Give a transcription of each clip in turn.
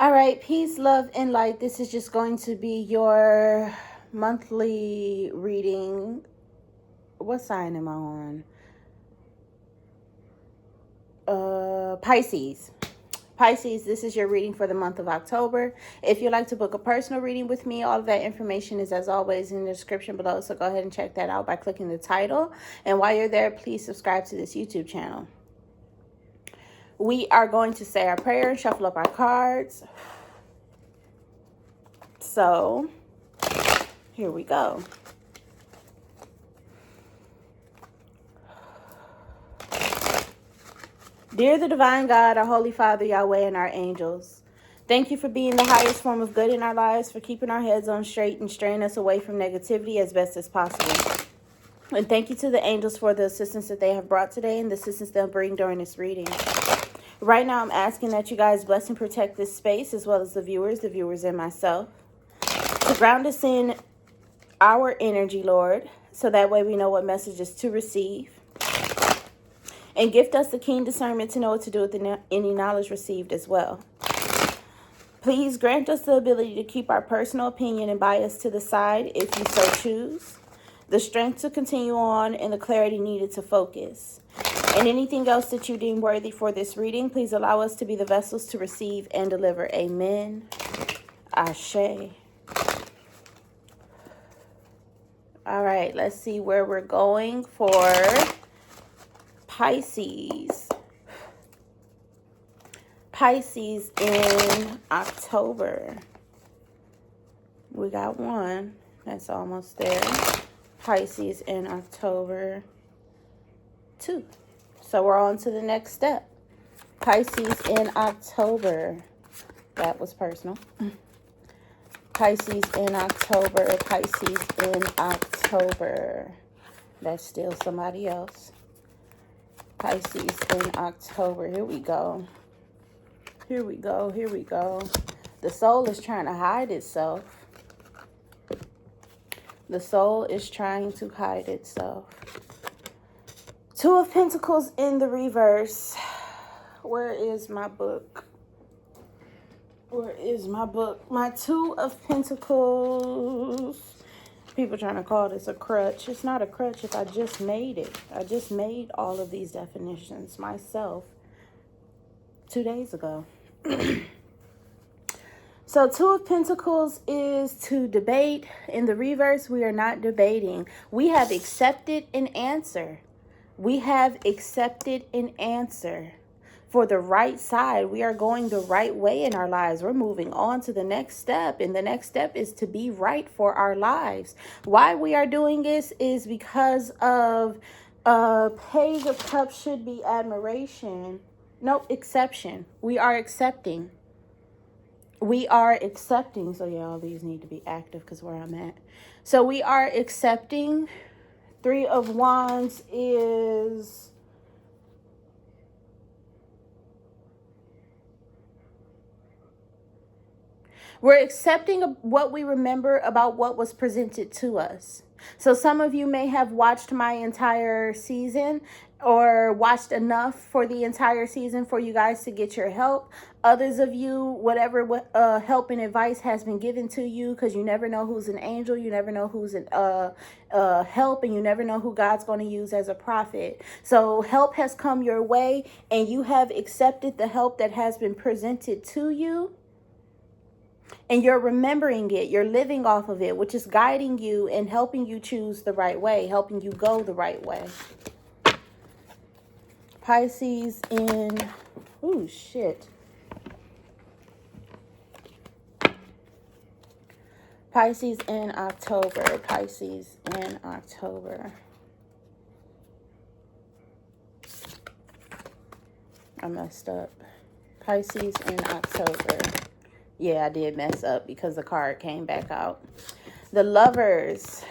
All right, peace, love, and light. This is just going to be your monthly reading. What sign am I on? Pisces. Pisces, this is your reading for the month of October. If you'd like to book a personal reading with me, all of that information is, as always, in the description below. So go ahead and check that out by clicking the title. And while you're there, please subscribe to this YouTube channel. We are going to say our prayer and shuffle up our cards. So, here we go. Dear the Divine God, our Holy Father, Yahweh, and our angels, thank you for being the highest form of good in our lives, for keeping our heads on straight and straying us away from negativity as best as possible. And thank you to the angels for the assistance that they have brought today and the assistance they'll bring during this reading. Right now, I'm asking that you guys bless and protect this space, as well as the viewers and myself, to ground us in our energy, Lord, so that way we know what messages to receive. And gift us the keen discernment to know what to do with any knowledge received as well. Please grant us the ability to keep our personal opinion and bias to the side if you so choose, the strength to continue on, and the clarity needed to focus. And anything else that you deem worthy for this reading, please allow us to be the vessels to receive and deliver. Amen. Ashe. All right, let's see where we're going for Pisces. Pisces in October. We got one. That's almost there. Pisces in October 2. So we're on to the next step. Pisces in October. That was personal. Pisces in October. Pisces in October. That's still somebody else. Pisces in October. Here we go. Here we go. Here we go. The soul is trying to hide itself. The soul is trying to hide itself. Two of Pentacles in the reverse. Where is my book? Where is my book? My Two of Pentacles. People trying to call this a crutch. It's not a crutch if I just made it. I just made all of these definitions myself 2 days ago. So Two of Pentacles is to debate. In the reverse, we are not debating. We have accepted an answer. We have accepted an answer for the right side. We are going the right way in our lives. We're moving on to the next step. And the next step is to be right for our lives. Why we are doing this is because of Page of Cups should be admiration. No, exception. We are accepting. We are accepting. So yeah, all these need to be active because where I'm at. So we are accepting. Three of Wands is we're accepting what we remember about what was presented to us. So some of you may have watched my entire season or watched enough for the entire season for you guys to get your help. Others of you, whatever help and advice has been given to you, because you never know who's an angel, you never know who's an help, and you never know who God's going to use as a prophet. So help has come your way, and you have accepted the help that has been presented to you. And you're remembering it. You're living off of it, which is guiding you and helping you choose the right way, helping you go the right way. Pisces in, ooh, shit. Pisces in October. Pisces in October. I messed up. Pisces in October. Yeah, I did mess up because the card came back out. The Lovers.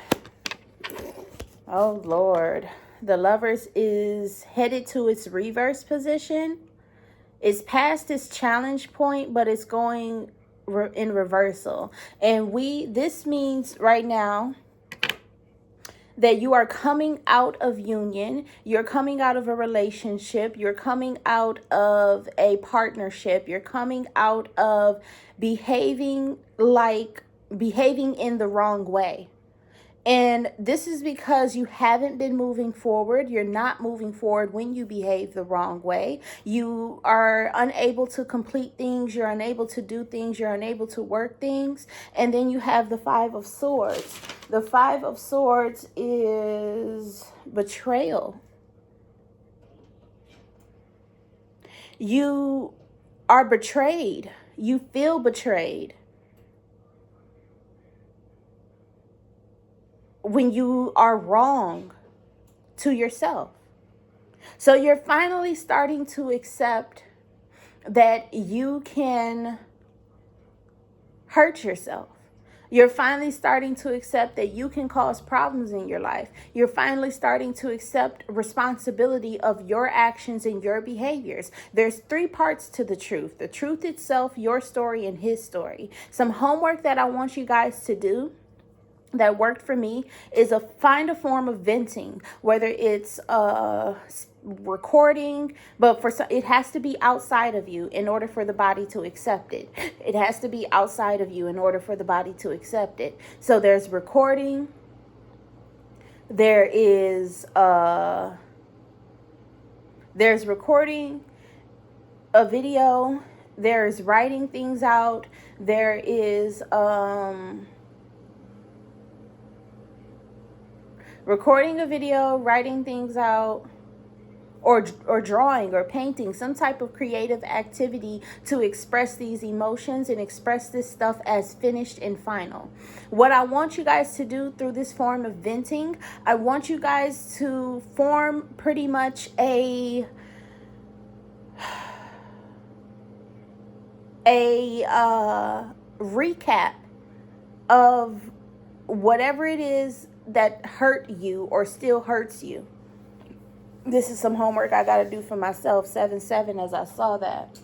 Oh, Lord. The Lovers is headed to its reverse position. It's past its challenge point, but it's going in reversal. And this means right now that you are coming out of union, you're coming out of a relationship, you're coming out of a partnership, you're coming out of behaving in the wrong way. And this is because you haven't been moving forward. You're not moving forward when you behave the wrong way. You are unable to complete things. You're unable to do things. You're unable to work things. And then you have the Five of Swords. The Five of Swords is betrayal. You are betrayed. You feel betrayed when you are wrong to yourself. So you're finally starting to accept that you can hurt yourself. You're finally starting to accept that you can cause problems in your life. You're finally starting to accept responsibility of your actions and your behaviors. There's 3 parts to the truth itself, your story, and his story. Some homework that I want you guys to do that worked for me is find a form of venting, whether it's recording, but it has to be outside of you in order for the body to accept it. It has to be outside of you in order for the body to accept it. So there's recording, there's recording a video, there's writing things out, there is recording a video, writing things out, or drawing or painting, some type of creative activity to express these emotions and express this stuff as finished and final. What I want you guys to do through this form of venting, I want you guys to form pretty much a recap of whatever it is that hurt you or still hurts you. This is some homework I got to do for myself. 7-7 as I saw that.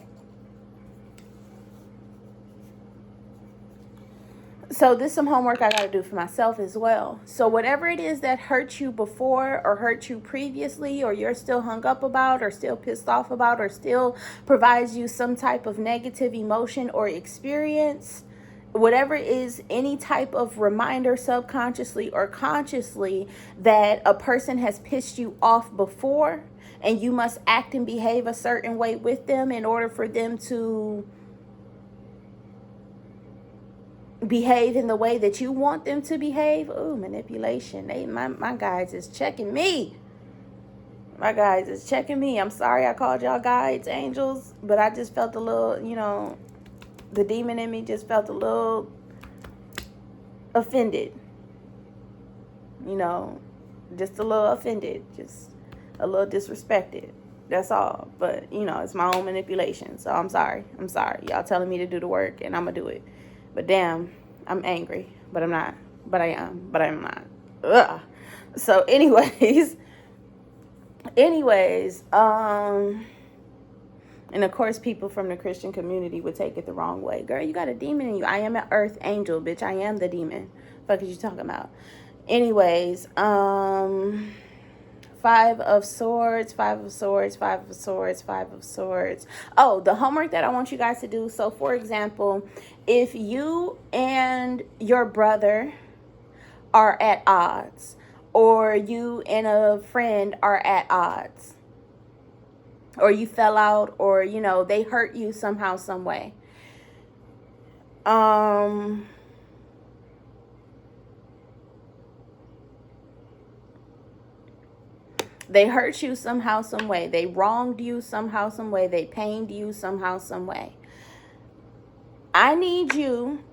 So this is some homework I got to do for myself as well. So whatever it is that hurt you before or hurt you previously, or you're still hung up about or still pissed off about or still provides you some type of negative emotion or experience, whatever is any type of reminder subconsciously or consciously that a person has pissed you off before and you must act and behave a certain way with them in order for them to behave in the way that you want them to behave. Ooh, manipulation. My guides is checking me. My guides is checking me. I'm sorry I called y'all guides, angels, but I just felt a little, the demon in me just felt a little offended. Just a little offended. Just a little disrespected. That's all. But, it's my own manipulation. So I'm sorry. Y'all telling me to do the work and I'm going to do it. But damn, I'm angry. But I'm not. But I am. But I'm not. Ugh. So anyways, and of course, people from the Christian community would take it the wrong way. Girl, you got a demon in you. I am an earth angel, bitch. I am the demon. Fuck is you talking about? Anyways, 5 of Swords, 5 of Swords, 5 of Swords, 5 of Swords. Oh, the homework that I want you guys to do. So, for example, if you and your brother are at odds, or you and a friend are at odds, or you fell out, or, they hurt you somehow, some way. They hurt you somehow, some way. They wronged you somehow, some way. They pained you somehow, some way. I need you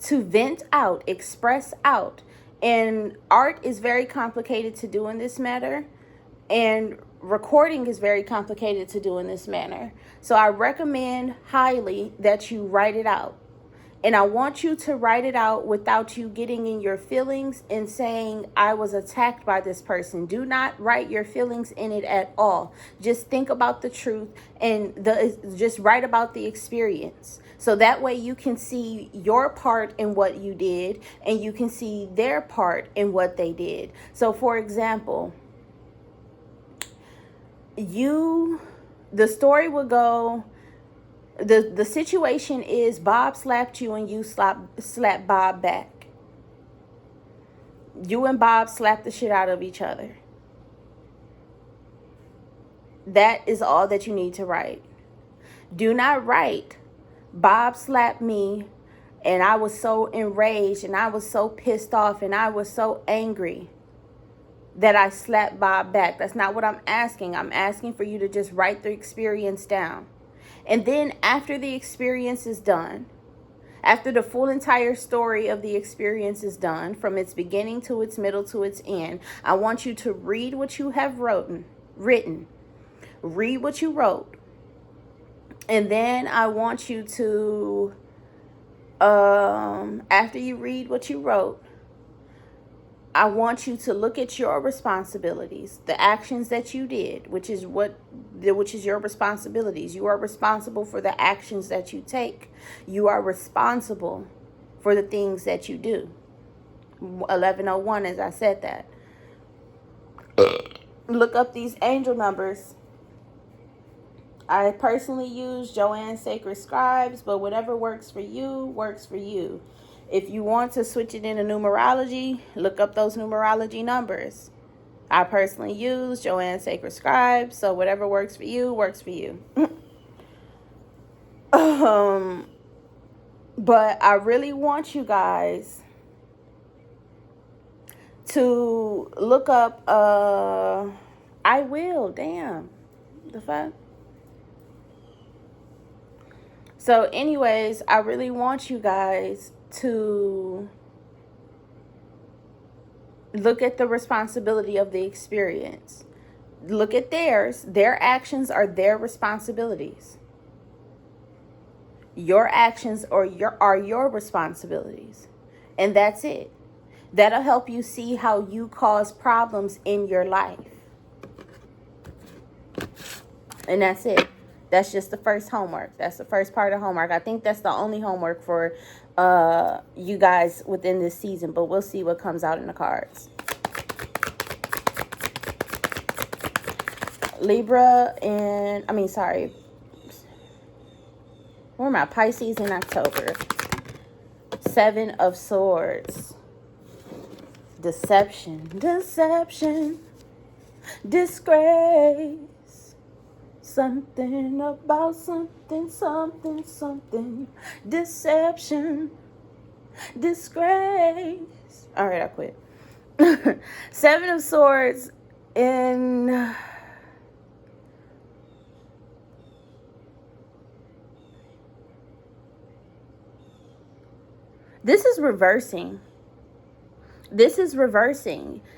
to vent out, express out. And art is very complicated to do in this matter. And recording is very complicated to do in this manner. So I recommend highly that you write it out. And I want you to write it out without you getting in your feelings and saying, I was attacked by this person. Do not write your feelings in it at all. Just think about the truth and just write about the experience. So that way you can see your part in what you did, and you can see their part in what they did. So for example, the story would go, the situation is Bob slapped you and you slapped Bob back. You and Bob slapped the shit out of each other. That is all that you need to write. Do not write, Bob slapped me and I was so enraged and I was so pissed off and I was so angry that I slapped Bob back. That's not what I'm asking. I'm asking for you to just write the experience down. And then after the experience is done, after the full entire story of the experience is done, from its beginning to its middle to its end, I want you to read what you have written. Read what you wrote. And then I want you to, after you read what you wrote, I want you to look at your responsibilities, the actions that you did, which is your responsibilities. You are responsible for the actions that you take. You are responsible for the things that you do. 1101, as I said that. Look up these angel numbers. I personally use Joanne's Sacred Scribes, but whatever works for you, works for you. If you want to switch it into numerology, look up those numerology numbers. I personally use Joanne's Sacred Scribes, so whatever works for you, works for you. But I really want you guys to look up, I will, damn, the fuck? So anyways, I really want you guys to look at the responsibility of the experience. Look at theirs. Their actions are their responsibilities. Your actions are your responsibilities. And that's it. That'll help you see how you cause problems in your life. And that's it. That's just the first homework. That's the first part of homework. I think that's the only homework for you guys within this season, but we'll see what comes out in the cards. Libra and, where am I? Pisces in October. 7 of Swords. Deception. Disgrace. Something about something. Deception. Disgrace. All right, I quit. 7 of Swords in... This is reversing.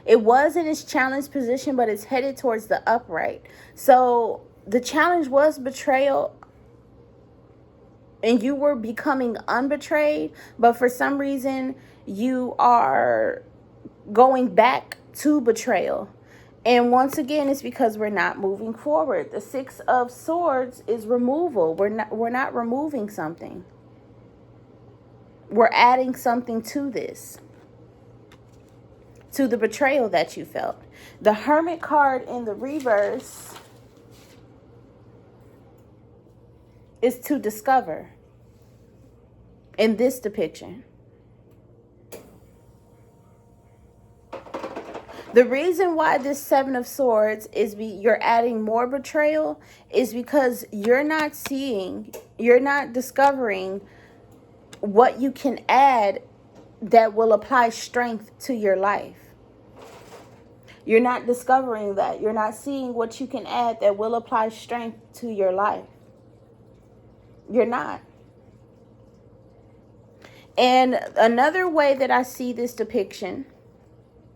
It was in its challenged position, but it's headed towards the upright. So the challenge was betrayal, and you were becoming unbetrayed, but for some reason you are going back to betrayal. And once again, it's because we're not moving forward. The 6 of Swords is removal. We're not removing something. We're adding something to this, to the betrayal that you felt. The Hermit card in the reverse is to discover in this depiction. The reason why this 7 of Swords is you're adding more betrayal is because you're not discovering what you can add that will apply strength to your life. You're not discovering that. You're not seeing what you can add that will apply strength to your life. You're not. And another way that I see this depiction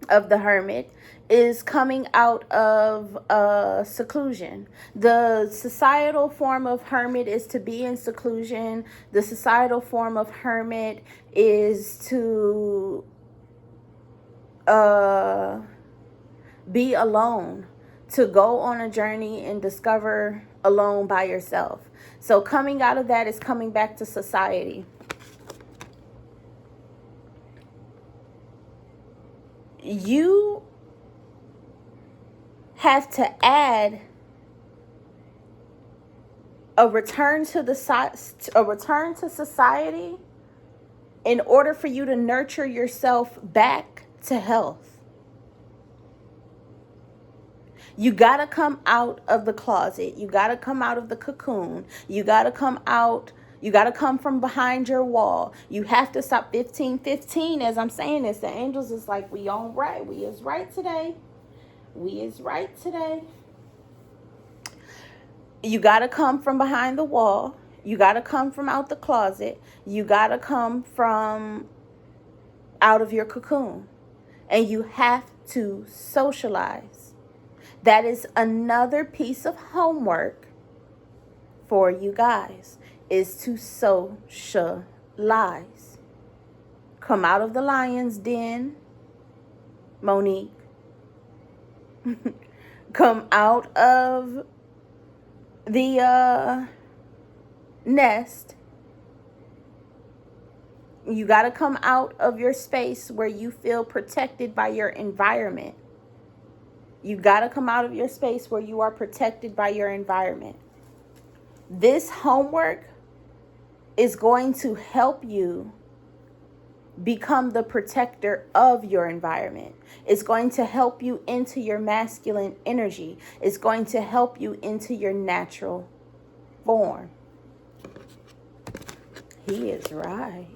of the Hermit is coming out of seclusion. The societal form of hermit is to be in seclusion. The societal form of hermit is to be alone, to go on a journey and discover alone by yourself. So coming out of that is coming back to society. You have to add a return to society in order for you to nurture yourself back to health. You got to come out of the closet. You got to come out of the cocoon. You got to come out. You got to come from behind your wall. You have to stop 15:15. As I'm saying this, the angels is like, we on right. We is right today. We is right today. You got to come from behind the wall. You got to come from out the closet. You got to come from out of your cocoon. And you have to socialize. That is another piece of homework for you guys, is to socialize. Come out of the lion's den, Monique. Come out of the nest. You got to come out of your space where you feel protected by your environment. You got to come out of your space where you are protected by your environment. This homework is going to help you become the protector of your environment. It's going to help you into your masculine energy. It's going to help you into your natural form. He is right.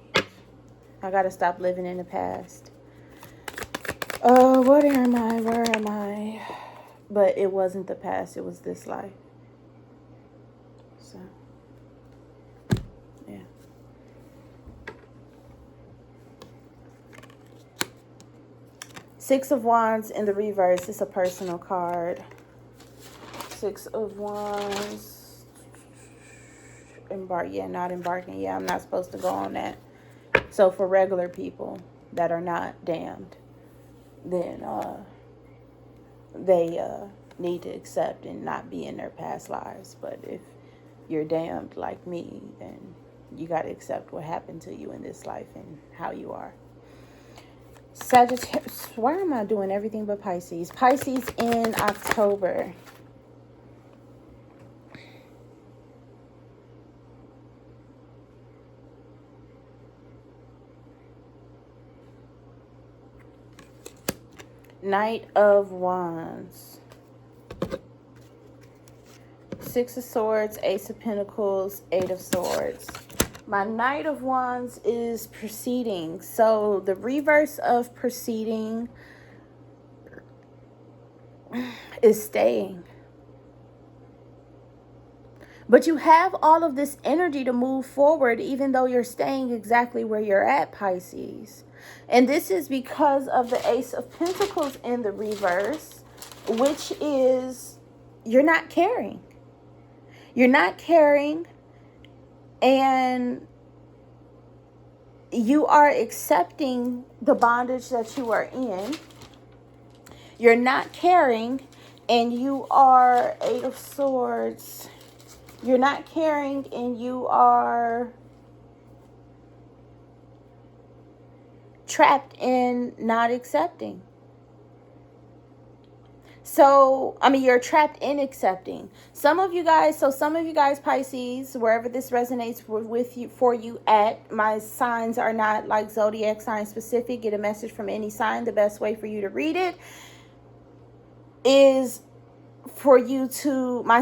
I got to stop living in the past. What am I? Where am I? But it wasn't the past. It was this life. So, yeah. Six of Wands in the reverse. It's a personal card. Six of Wands. Not embarking. Yeah, I'm not supposed to go on that. So for regular people that are not damned, then they need to accept and not be in their past lives. But if you're damned like me, then you got to accept what happened to you in this life and how you are. Sagittarius. Why am I doing everything but Pisces? Pisces in October. Knight of Wands. Six of Swords, Ace of Pentacles, Eight of Swords. My Knight of Wands is proceeding. So the reverse of proceeding is staying. But you have all of this energy to move forward, even though you're staying exactly where you're at, Pisces. And this is because of the Ace of Pentacles in the reverse, which is you're not caring. You're not caring, and you are accepting the bondage that you are in. You're not caring, and you are Eight of Swords. You're not caring, and you are trapped in not accepting. So, you're trapped in accepting. Some of you guys, Pisces, wherever this resonates with you, for you at, my signs are not like zodiac sign specific. Get a message from any sign. The best way for you to read it is for you to, my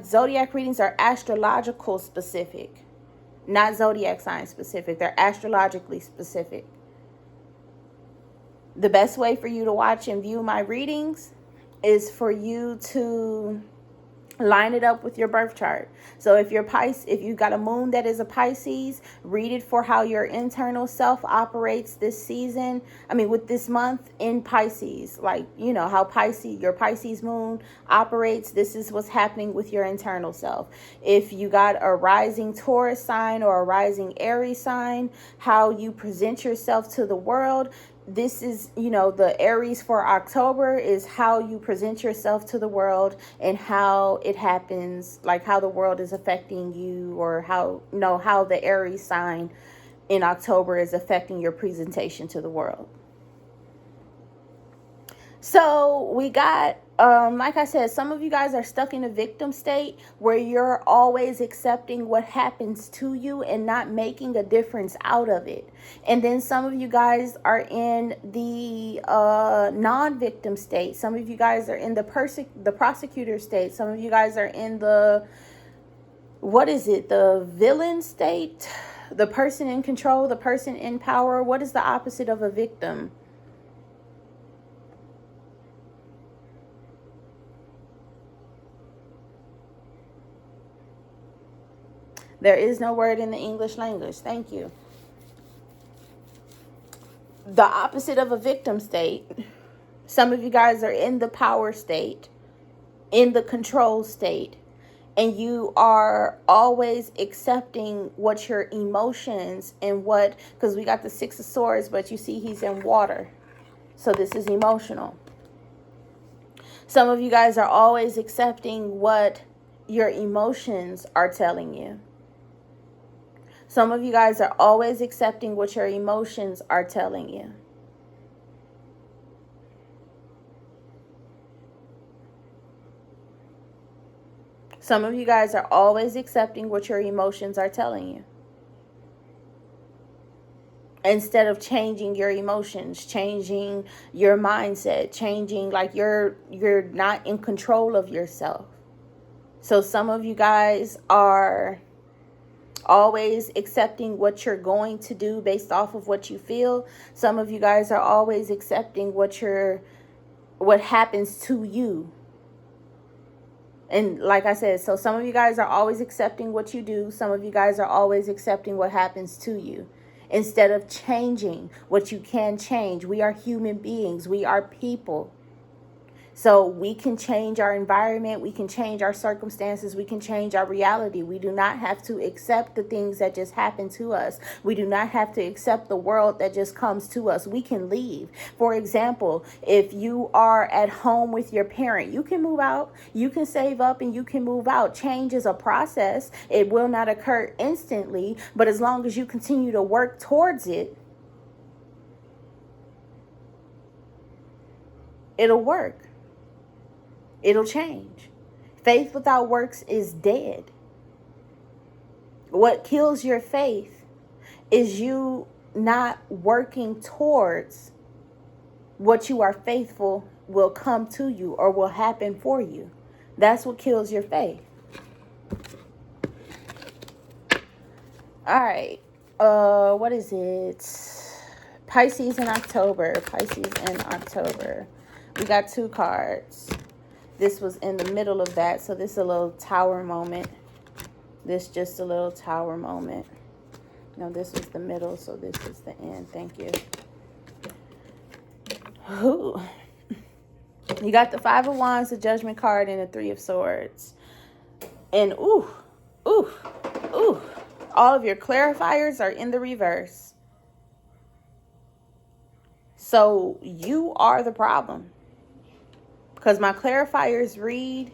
zodiac readings are astrological specific, not zodiac sign specific. They're astrologically specific. The best way for you to watch and view my readings is for you to line it up with your birth chart. So if you're if you got a moon that is a Pisces, read it for how your internal self operates this season. With this month in Pisces, like, how your Pisces moon operates. This is what's happening with your internal self. If you got a rising Taurus sign or a rising Aries sign, how you present yourself to the world. this is, you know, the Aries for October is how you present yourself to the world and how it happens, like how the world is affecting you, or how, no, how the Aries sign in October is affecting your presentation to the world. So we got, like I said, some of you guys are stuck in a victim state where you're always accepting what happens to you and not making a difference out of it. And then some of you guys are in the non-victim state. Some of you guys are in the prosecutor state. Some of you guys are in the, what is it, the villain state? The person in control, the person in power. What is the opposite of a victim? There is no word in the English language. Thank you. The opposite of a victim state. Some of you guys are in the power state, in the control state, and you are always accepting what your emotions and what, because we got the Six of Swords, but you see he's in water. So this is emotional. Some of you guys are always accepting what your emotions are telling you. Some of you guys are always accepting what your emotions are telling you. Some of you guys are always accepting what your emotions are telling you. Instead of changing your emotions, changing your mindset, changing, like you're not in control of yourself. So some of you guys are always accepting what you're going to do based off of what you feel. Some of you guys are always accepting what happens to you. And like I said, so some of you guys are always accepting what you do. Some of you guys are always accepting what happens to you, instead of changing what you can change. We are human beings. We are people. So we can change our environment, we can change our circumstances, we can change our reality. We do not have to accept the things that just happen to us. We do not have to accept the world that just comes to us. We can leave. For example, if you are at home with your parent, you can move out, you can save up, and you can move out. Change is a process. It will not occur instantly, but as long as you continue to work towards it, it'll work. It'll change. Faith without works is dead. What kills your faith is you not working towards what you are faithful will come to you or will happen for you. That's what kills your faith. All right. What is it? Pisces in October. Pisces in October. We got 2 cards. This was in the middle of that, so this is a little tower moment. This just a little tower moment. No, this was the middle, so this is the end. Thank you. Ooh. You got the 5 of Wands, the Judgment card, and the 3 of Swords. And ooh, all of your clarifiers are in the reverse. So you are the problem. Because my clarifiers read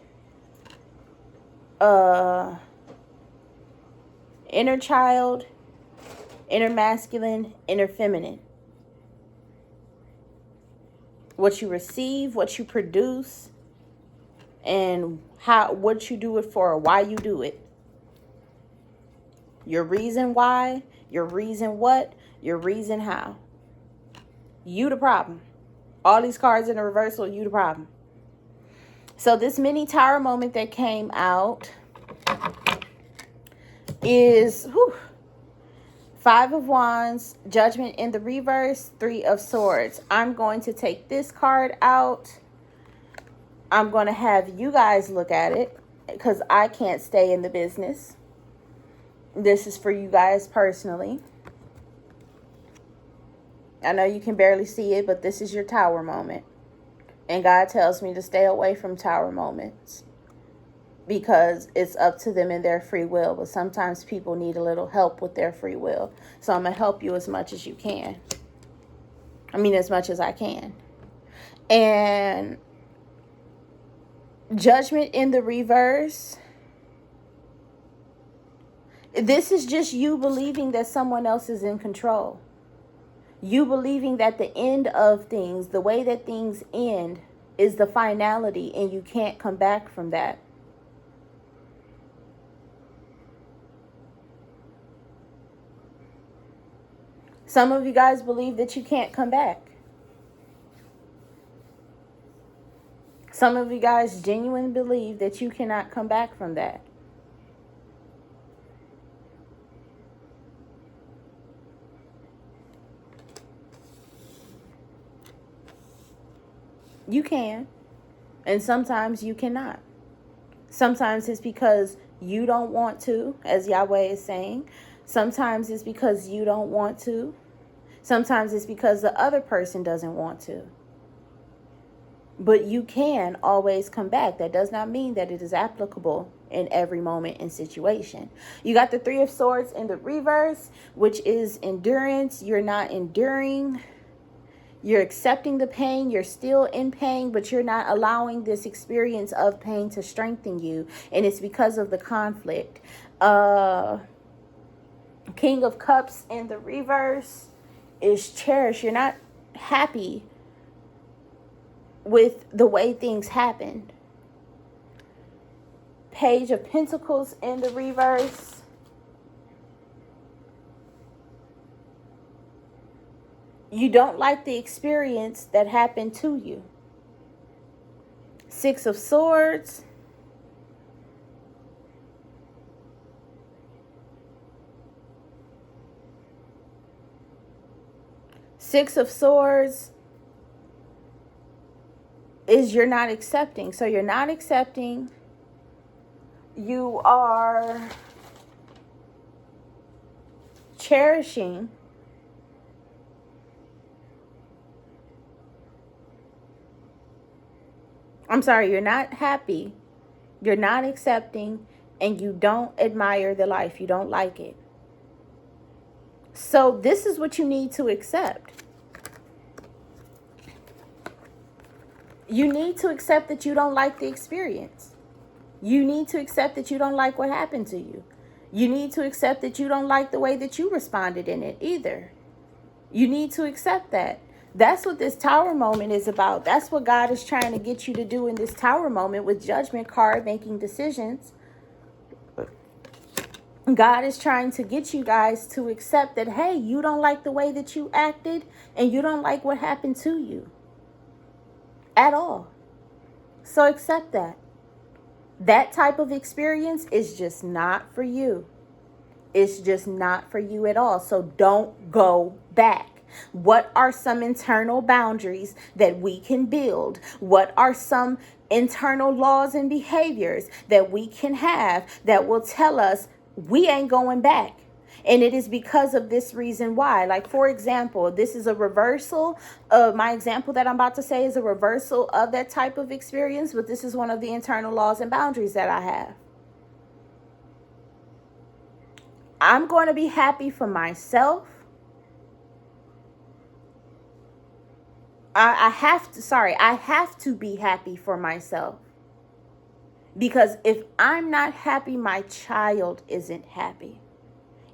inner child, inner masculine, inner feminine. What you receive, what you produce, and what you do it for, why you do it. Your reason why, your reason what, your reason how. You the problem. All these cards in the reversal, you the problem. So this mini tower moment that came out is 5 of Wands, Judgment in the reverse, 3 of Swords. I'm going to take this card out. I'm going to have you guys look at it because I can't stay in the business. This is for you guys personally. I know you can barely see it, but this is your tower moment. And God tells me to stay away from tower moments because it's up to them and their free will. But sometimes people need a little help with their free will. So I'm going to help you as much as you can. as much as I can. And Judgment in the reverse. This is just you believing that someone else is in control. You believing that the end of things, the way that things end, is the finality, and you can't come back from that. Some of you guys believe that you can't come back. Some of you guys genuinely believe that you cannot come back from that. You can, and sometimes you cannot. Sometimes it's because you don't want to, as Yahweh is saying. Sometimes it's because you don't want to. Sometimes it's because the other person doesn't want to. But you can always come back. That does not mean that it is applicable in every moment and situation. You got the Three of Swords in the reverse, which is endurance. You're not enduring. You're accepting the pain. You're still in pain, but you're not allowing this experience of pain to strengthen you. And it's because of the conflict. King of Cups in the reverse is cherish. You're not happy with the way things happened. Page of Pentacles in the reverse. You don't like the experience that happened to you. Six of Swords. Six of Swords is you're not accepting. So you're not accepting. You are cherishing. I'm sorry, you're not happy. You're not accepting, and you don't admire the life. You don't like it. So this is what you need to accept. You need to accept that you don't like the experience. You need to accept that you don't like what happened to you. You need to accept that you don't like the way that you responded in it either. You need to accept that. That's what this Tower moment is about. That's what God is trying to get you to do in this Tower moment with Judgment card, making decisions. God is trying to get you guys to accept that, hey, you don't like the way that you acted, and you don't like what happened to you at all. So accept that. That type of experience is just not for you. It's just not for you at all. So don't go back. What are some internal boundaries that we can build? What are some internal laws and behaviors that we can have that will tell us we ain't going back? And it is because of this reason why. Like, for example, this is a reversal of my example that I'm about to say is a reversal of that type of experience. But this is one of the internal laws and boundaries that I have. I'm going to be happy for myself. I have to be happy for myself. Because if I'm not happy, my child isn't happy.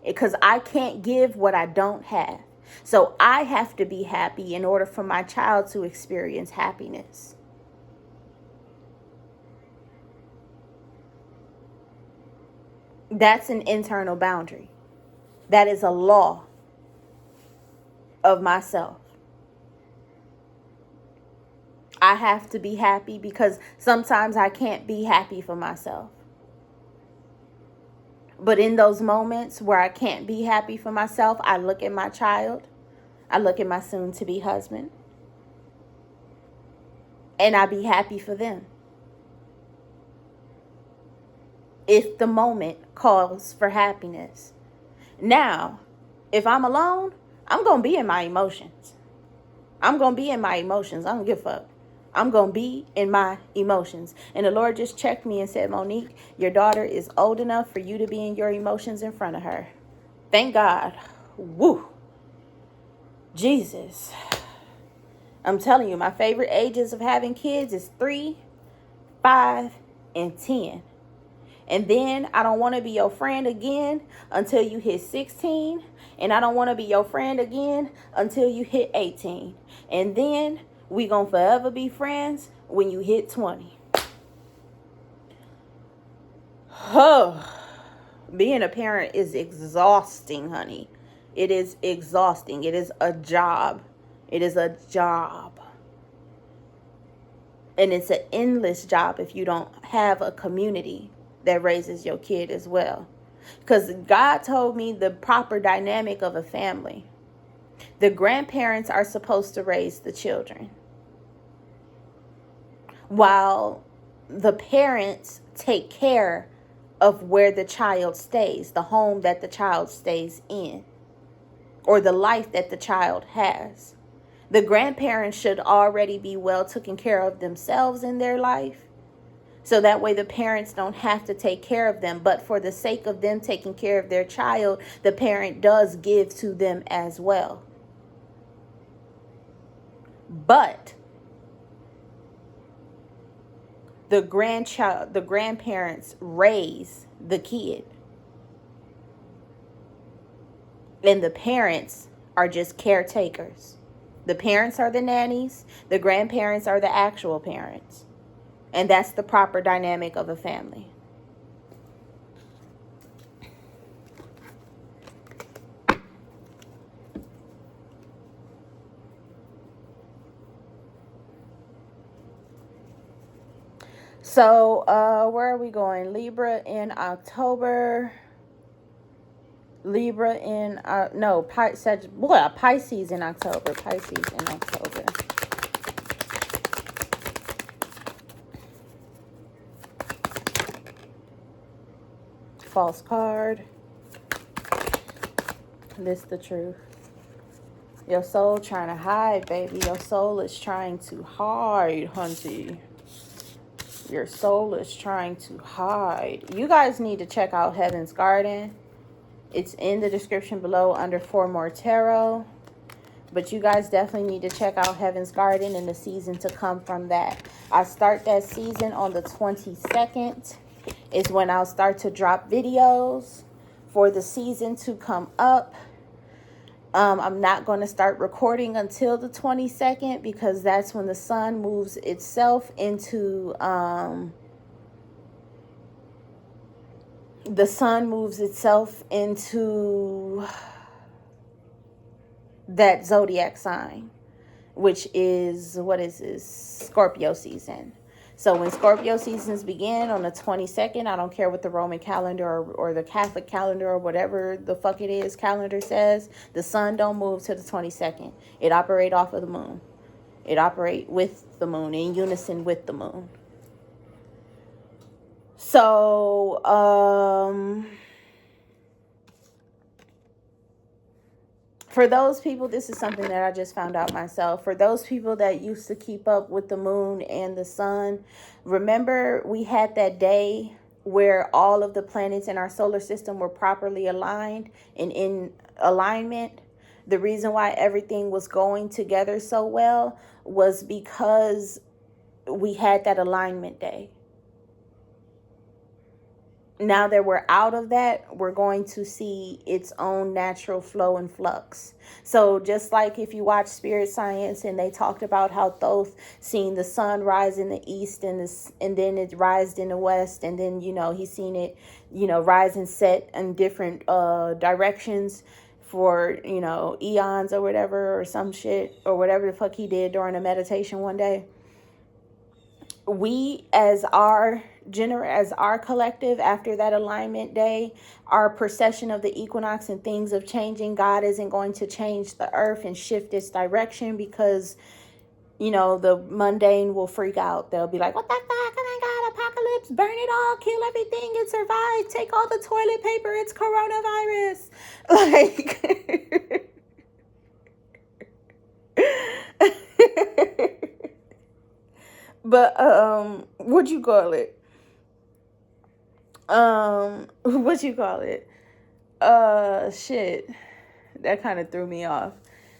Because I can't give what I don't have. So I have to be happy in order for my child to experience happiness. That's an internal boundary. That is a law of myself. I have to be happy because sometimes I can't be happy for myself. But in those moments where I can't be happy for myself, I look at my child, I look at my soon-to-be husband, and I be happy for them. If the moment calls for happiness. Now, if I'm alone, I'm going to be in my emotions. I don't give a fuck. I'm going to be in my emotions. And the Lord just checked me and said, Monique, your daughter is old enough for you to be in your emotions in front of her. Thank God. Woo. Jesus. I'm telling you, my favorite ages of having kids is 3, 5, and 10. And then I don't want to be your friend again until you hit 16. And I don't want to be your friend again until you hit 18. And then we gonna forever be friends when you hit 20. Oh, being a parent is exhausting, honey. It is exhausting. It is a job. It is a job. And it's an endless job if you don't have a community that raises your kid as well. Because God told me the proper dynamic of a family. The grandparents are supposed to raise the children, while the parents take care of where the child stays, the home that the child stays in, or the life that the child has. The grandparents should already be well taken care of themselves in their life, so that way the parents don't have to take care of them. But for the sake of them taking care of their child, the parent does give to them as well. But the grandparents raise the kid. And the parents are just caretakers. The parents are the nannies. The grandparents are the actual parents. And that's the proper dynamic of a family. So, where are we going? Libra in October. Libra in, Pisces in October. Pisces in October. False card. This the truth. Your soul trying to hide, baby. Your soul is trying to hide, hunty. Your soul is trying to hide. You guys need to check out Heaven's Garden. It's in the description below under 4 More Tarot. But you guys definitely need to check out Heaven's Garden and the season to come from that. I start that season on the 22nd. Is when I'll start to drop videos for the season to come up. I'm not going to start recording until the 22nd because that's when the sun moves itself into that zodiac sign, which is, what is this? Scorpio season. So when Scorpio seasons begin on the 22nd, I don't care what the Roman calendar or the Catholic calendar or whatever the fuck it is calendar says, the sun don't move to the 22nd. It operates off of the moon. It operates with the moon, in unison with the moon. So, for those people, this is something that I just found out myself. For those people that used to keep up with the moon and the sun, remember we had that day where all of the planets in our solar system were properly aligned and in alignment. The reason why everything was going together so well was because we had that alignment day. Now that we're out of that, we're going to see its own natural flow and flux. So just like if you watch Spirit Science and they talked about how Thoth seen the sun rise in the east and then it rised in the west, and then, he's seen it, rise and set in different directions for, eons or whatever, or some shit, or whatever the fuck he did during a meditation one day. We, as our collective, after that alignment day, our perception of the equinox and things of changing, God isn't going to change the earth and shift its direction because, the mundane will freak out. They'll be like, what the fuck? Oh my God, apocalypse, burn it all, kill everything, and survive. Take all the toilet paper, it's coronavirus. But, what you call it? Shit. That kind of threw me off.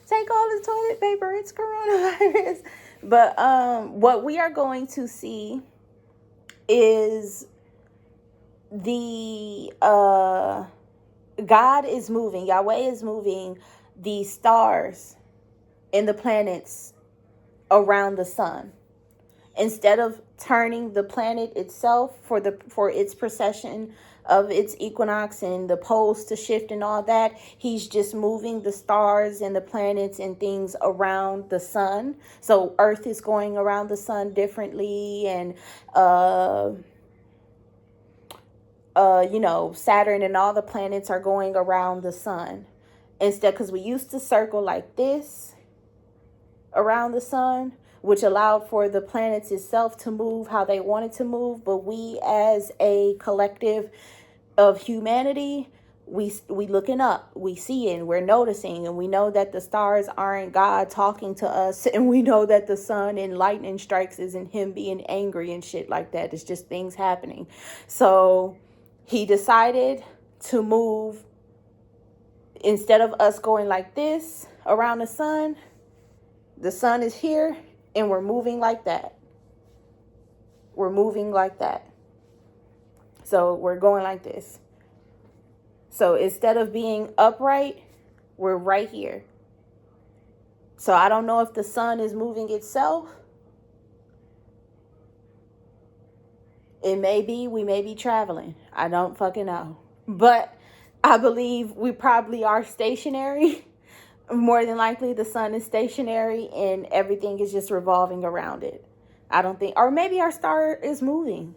Take all the toilet paper. It's coronavirus. But what we are going to see is the God is moving. Yahweh is moving the stars and the planets around the sun. Instead of turning the planet itself for its precession of its equinox and the poles to shift and all that, he's just moving the stars and the planets and things around the sun. So Earth is going around the sun differently, and Saturn and all the planets are going around the sun. Instead, because we used to circle like this around the sun, which allowed for the planets itself to move how they wanted to move. But we, as a collective of humanity, we looking up, we seeing, we're noticing, and we know that the stars aren't God talking to us, and we know that the sun and lightning strikes isn't him being angry and shit like that. It's just things happening. So he decided to move, instead of us going like this around the sun is here, and we're moving like that. We're moving like that. So we're going like this. So instead of being upright, we're right here. So I don't know if the sun is moving itself. It may be, we may be traveling. I don't fucking know. But I believe we probably are stationary. More than likely the sun is stationary and everything is just revolving around it. I don't think, or maybe our star is moving.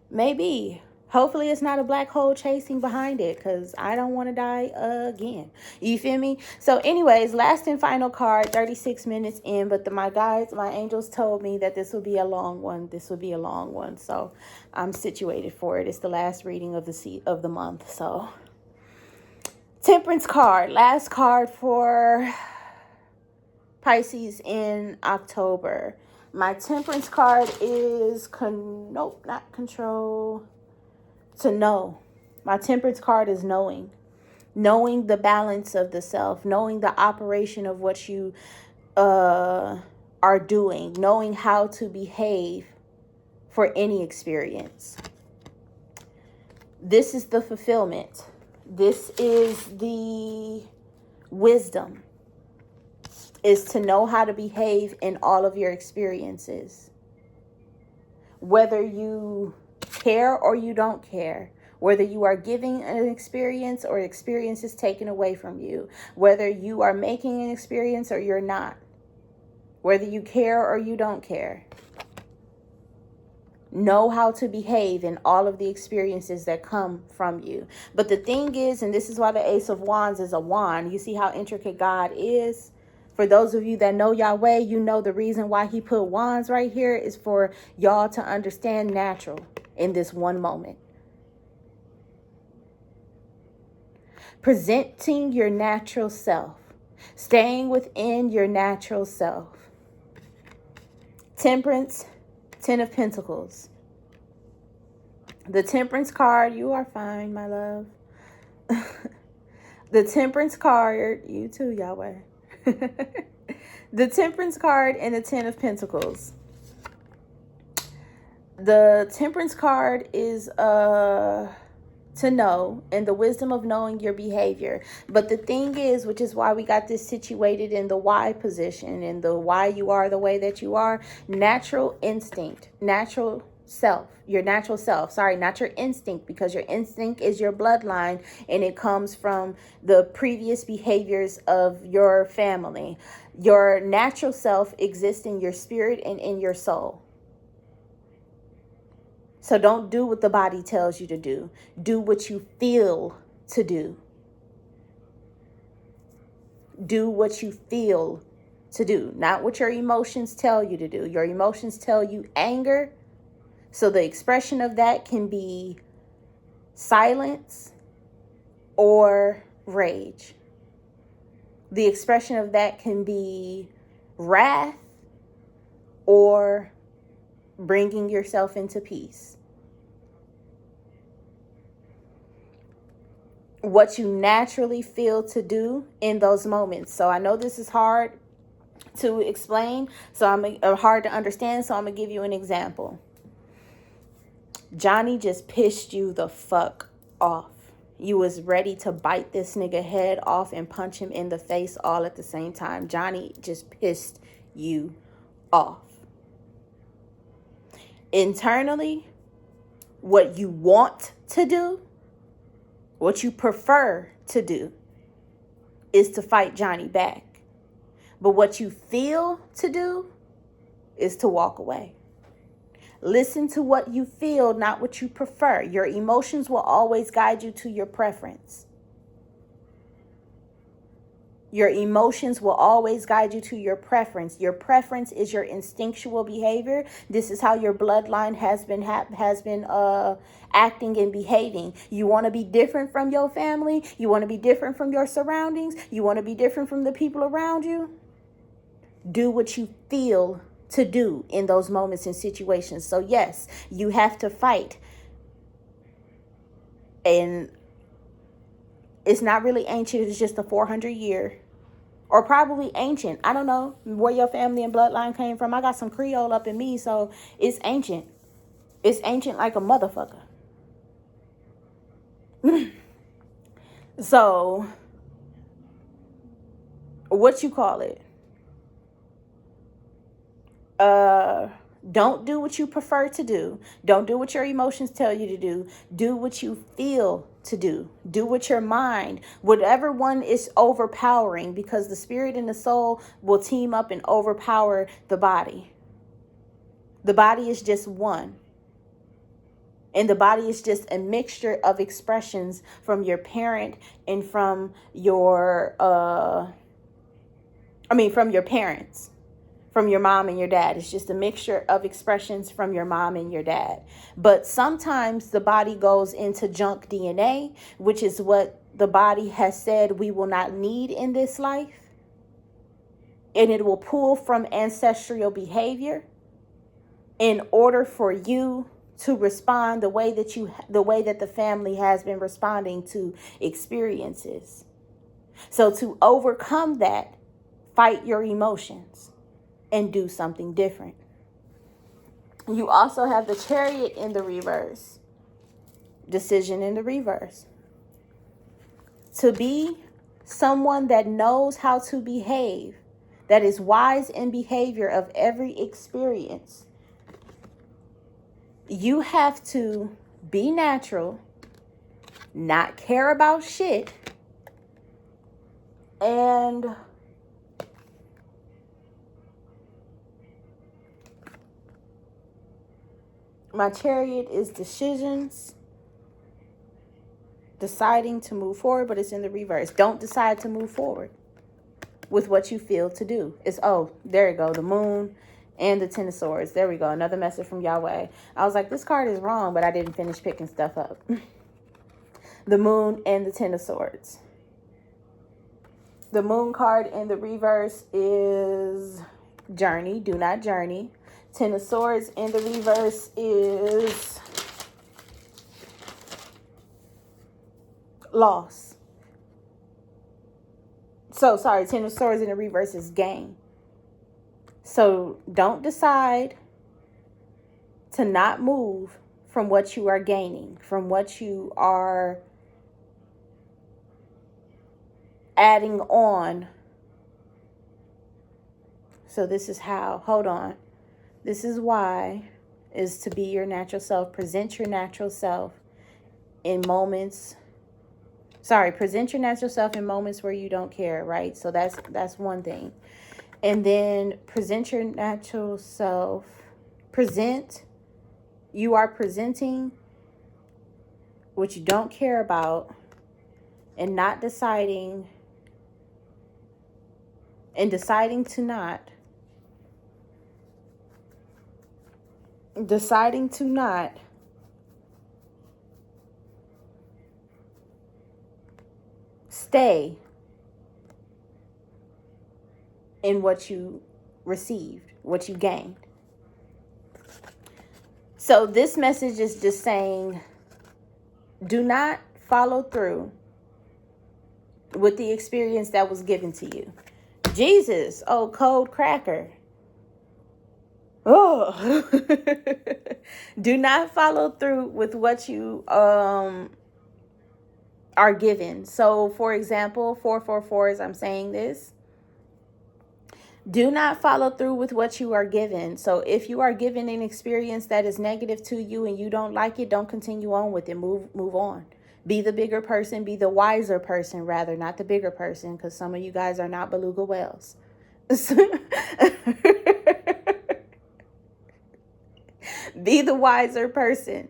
Maybe. Hopefully it's not a black hole chasing behind it, because I don't want to die again. You feel me? So anyways, last and final card, 36 minutes in, but my guides, my angels told me that this will be a long one. So I'm situated for it. It's the last reading of the month. So Temperance card, last card for Pisces in October. My Temperance card is not control. To know. My Temperance card is knowing. Knowing the balance of the self. Knowing the operation of what you are doing. Knowing how to behave for any experience. This is the fulfillment. This is the wisdom. Is to know how to behave in all of your experiences. Whether you care or you don't care, whether you are giving an experience or experience is taken away from you, whether you are making an experience or you're not, whether you care or you don't care, know how to behave in all of the experiences that come from you. But the thing is, and this is why the Ace of Wands is a wand, you see how intricate God is? For those of you that know Yahweh, you know the reason why he put wands right here is for y'all to understand natural in this one moment. Presenting your natural self. Staying within your natural self. Temperance, 10 of Pentacles. The Temperance card, you are fine, my love. The Temperance card, you too, Yahweh. The Temperance card and the 10 of Pentacles. The Temperance card is to know, and the wisdom of knowing your behavior. But the thing is, which is why we got this situated in the why position, and the why you are the way that you are, natural instinct, natural self, your natural self, sorry, not your instinct, because your instinct is your bloodline and it comes from the previous behaviors of your family. Your natural self exists in your spirit and in your soul. So don't do what the body tells you to do. Do what you feel to do. Do what you feel to do, not what your emotions tell you to do. Your emotions tell you anger. So the expression of that can be silence or rage. The expression of that can be wrath or bringing yourself into peace. what you naturally feel to do in those moments. So I know this is hard to explain, so hard to understand, so I'm gonna give you an example. Johnny just pissed you the fuck off. You was ready to bite this nigga head off and punch him in the face all at the same time. Johnny just pissed you off. Internally, what you want to do, what you prefer to do, is to fight Johnny back. But what you feel to do is to walk away. Listen to what you feel, not what you prefer. Your emotions will always guide you to your preference. Your emotions will always guide you to your preference. Your preference is your instinctual behavior. This is how your bloodline has been acting and behaving. You want to be different from your family. You want to be different from your surroundings. You want to be different from the people around you. Do what you feel to do in those moments and situations. So yes, you have to fight. And it's not really ancient. It's just a 400-year, or probably ancient. I don't know where your family and bloodline came from. I got some Creole up in me, so it's ancient. It's ancient like a motherfucker. So, what you call it? Don't do what you prefer to do. Don't do what your emotions tell you to do. Do what you feel to do. Do what your mind, whatever one is overpowering, because the spirit and the soul will team up and overpower the body. The body is just one. And the body is just a mixture of expressions from your parent and from your, from your parents. From your mom and your dad. It's just a mixture of expressions from your mom and your dad. But sometimes the body goes into junk DNA, which is what the body has said we will not need in this life. And it will pull from ancestral behavior in order for you to respond the way that the family has been responding to experiences. So to overcome that, fight your emotions and do something different. You also have the Chariot in the reverse. Decision in the reverse. To be someone that knows how to behave, that is wise in behavior of every experience, you have to be natural, not care about shit, and my Chariot is decisions, deciding to move forward, but it's in the reverse. Don't decide to move forward with what you feel to do. It's, there you go, the Moon and the Ten of Swords. There we go, another message from Yahweh. I was like, this card is wrong, but I didn't finish picking stuff up. The Moon and the Ten of Swords. The Moon card in the reverse is journey, do not journey. Ten of Swords in the reverse is loss. So, sorry, Ten of Swords in the reverse is gain. So, don't decide to not move from what you are gaining, from what you are adding on. So, this is how, hold on. This is why, is to be your natural self. Present your natural self in moments. Present your natural self in moments where you don't care, right? So that's one thing. And then present your natural self. You are presenting what you don't care about and not deciding to not stay in what you received, what you gained. So this message is just saying, do not follow through with the experience that was given to you. Jesus, oh, cold cracker. Oh. Do not follow through with what you are given. So, for example, 444, as I'm saying this, do not follow through with what you are given. So if you are given an experience that is negative to you and you don't like it, don't continue on with it. Move on. Be the bigger person. Be the wiser person, rather, not the bigger person, because some of you guys are not beluga whales. Be the wiser person.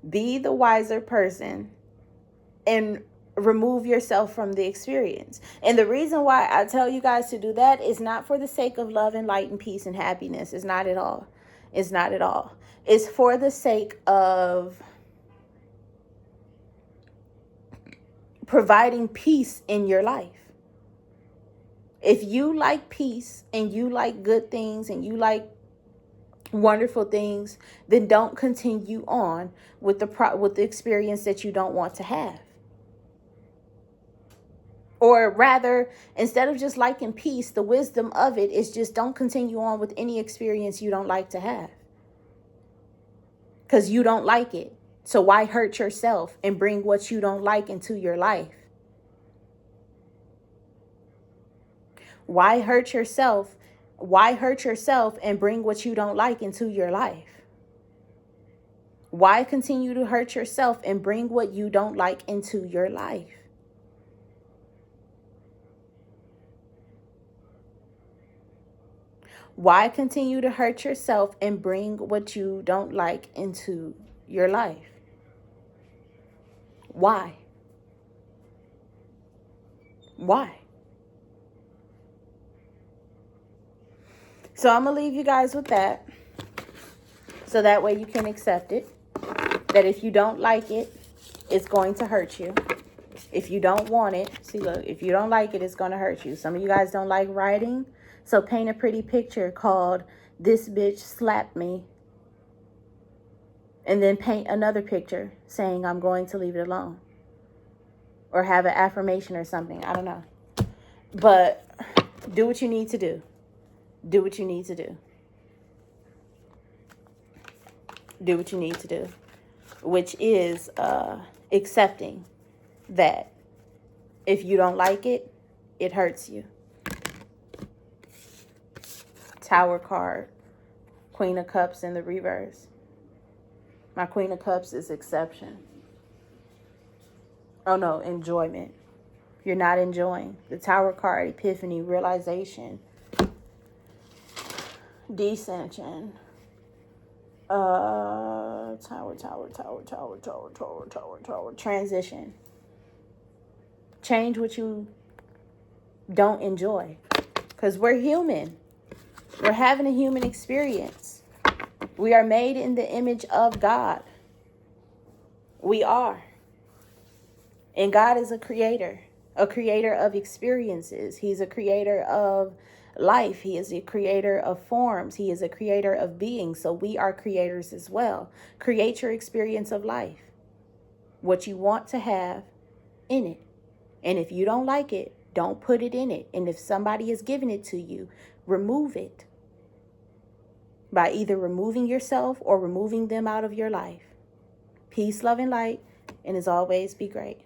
Be the wiser person and remove yourself from the experience. And the reason why I tell you guys to do that is not for the sake of love and light and peace and happiness. It's not at all. It's not at all. It's for the sake of providing peace in your life. If you like peace and you like good things and you like wonderful things, then don't continue on with the experience that you don't want to have. Or rather, instead of just liking peace, the wisdom of it is just don't continue on with any experience you don't like to have. Because you don't like it. So why hurt yourself and bring what you don't like into your life? Why hurt yourself? Why hurt yourself and bring what you don't like into your life? Why continue to hurt yourself and bring what you don't like into your life? Why continue to hurt yourself and bring what you don't like into your life? Why? Why? So I'm going to leave you guys with that. So that way you can accept it. That if you don't like it, it's going to hurt you. If you don't want it, see, look, if you don't like it, it's going to hurt you. Some of you guys don't like writing. So paint a pretty picture called "This bitch slapped me." And then paint another picture saying "I'm going to leave it alone." Or have an affirmation or something. I don't know. But do what you need to do. Do what you need to do. Do what you need to do. Which is accepting that if you don't like it, it hurts you. Tower card. Queen of Cups in the reverse. My Queen of Cups is exception. Oh no, enjoyment. You're not enjoying. The Tower card, epiphany, realization, descension. Tower, transition. Change what you don't enjoy. Because we're human. We're having a human experience. We are made in the image of God. We are. And God is a creator of experiences. He's a creator of life. He is a creator of forms. He is a creator of beings. So we are creators as well. Create your experience of life. What you want to have in it. And if you don't like it, don't put it in it. And if somebody has given it to you, remove it. By either removing yourself or removing them out of your life. Peace, love, and light. And as always, be great.